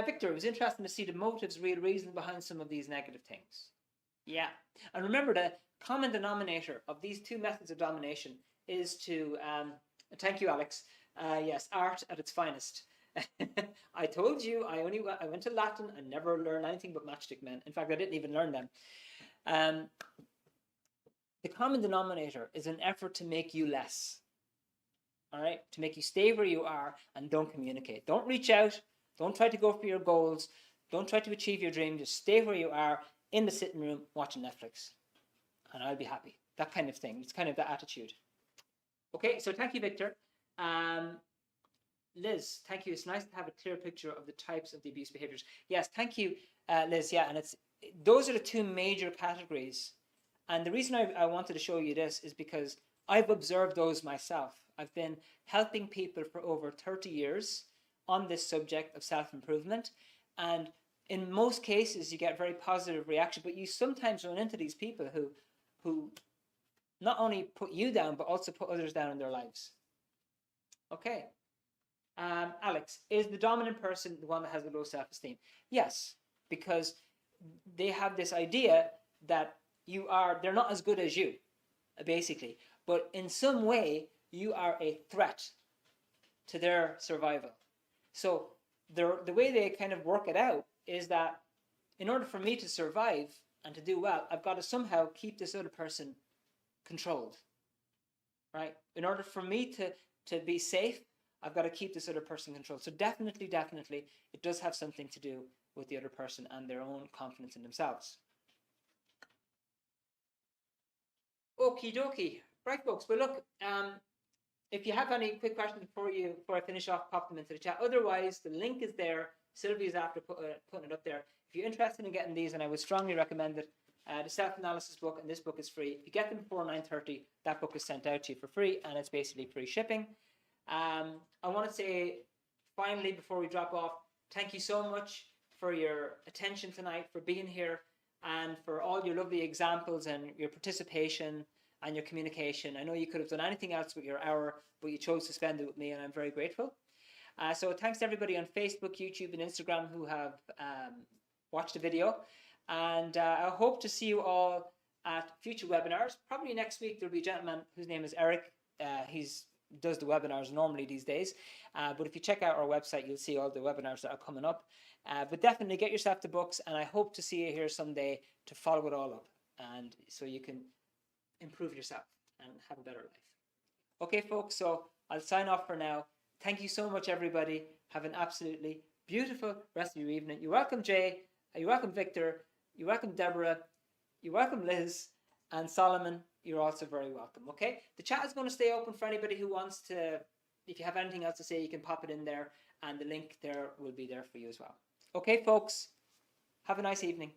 Victor, it was interesting to see the motives, real reasons behind some of these negative things. Yeah, and remember the common denominator of these two methods of domination is to, thank you, Alex. Yes, art at its finest. I told you I went to Latin and never learned anything but matchstick men. In fact, I didn't even learn them. The common denominator is an effort to make you less. All right, to make you stay where you are and don't communicate. Don't reach out. Don't try to go for your goals. Don't try to achieve your dream. Just stay where you are in the sitting room watching Netflix, and I'll be happy. That kind of thing. It's kind of the attitude. Okay, so thank you, Victor. Liz, thank you. It's nice to have a clear picture of the types of the abuse behaviors. Yes, thank you, Liz. Yeah, and those are the two major categories. And the reason I wanted to show you this is because I've observed those myself. I've been helping people for over 30 years on this subject of self-improvement. And in most cases, you get very positive reaction, but you sometimes run into these people who not only put you down, but also put others down in their lives. Okay. Alex, is the dominant person the one that has a low self-esteem? Yes, because they have this idea that they're not as good as you, basically. But in some way, you are a threat to their survival. So the way they kind of work it out is that in order for me to survive and to do well, I've got to somehow keep this other person controlled, right? In order for me to be safe, I've got to keep this other person controlled. So definitely, it does have something to do with the other person and their own confidence in themselves. Okie dokie. Right, folks. But look, if you have any quick questions before I finish off, pop them into the chat. Otherwise, the link is there. Sylvia's after putting it up there. If you're interested in getting these, and I would strongly recommend it, the self-analysis book and this book is free. If you get them before 9:30, that book is sent out to you for free, and it's basically free shipping. I want to say, finally, before we drop off, thank you so much for your attention tonight, for being here, and for all your lovely examples and your participation and your communication. I know you could have done anything else with your hour, but you chose to spend it with me, and I'm very grateful. So thanks to everybody on Facebook, YouTube, and Instagram who have watched the video. And I hope to see you all at future webinars. Probably next week there'll be a gentleman whose name is Eric. He does the webinars normally these days. But if you check out our website, you'll see all the webinars that are coming up. But definitely get yourself the books, and I hope to see you here someday to follow it all up, and so you can improve yourself and have a better life. Okay, folks, so I'll sign off for now. Thank you so much, everybody. Have an absolutely beautiful rest of your evening. You're welcome, Jay. You're welcome, Victor. You're welcome, Deborah. You're welcome, Liz. And Solomon, you're also very welcome, okay? The chat is going to stay open for anybody who wants to. If you have anything else to say, you can pop it in there, and the link there will be there for you as well. Okay, folks, have a nice evening.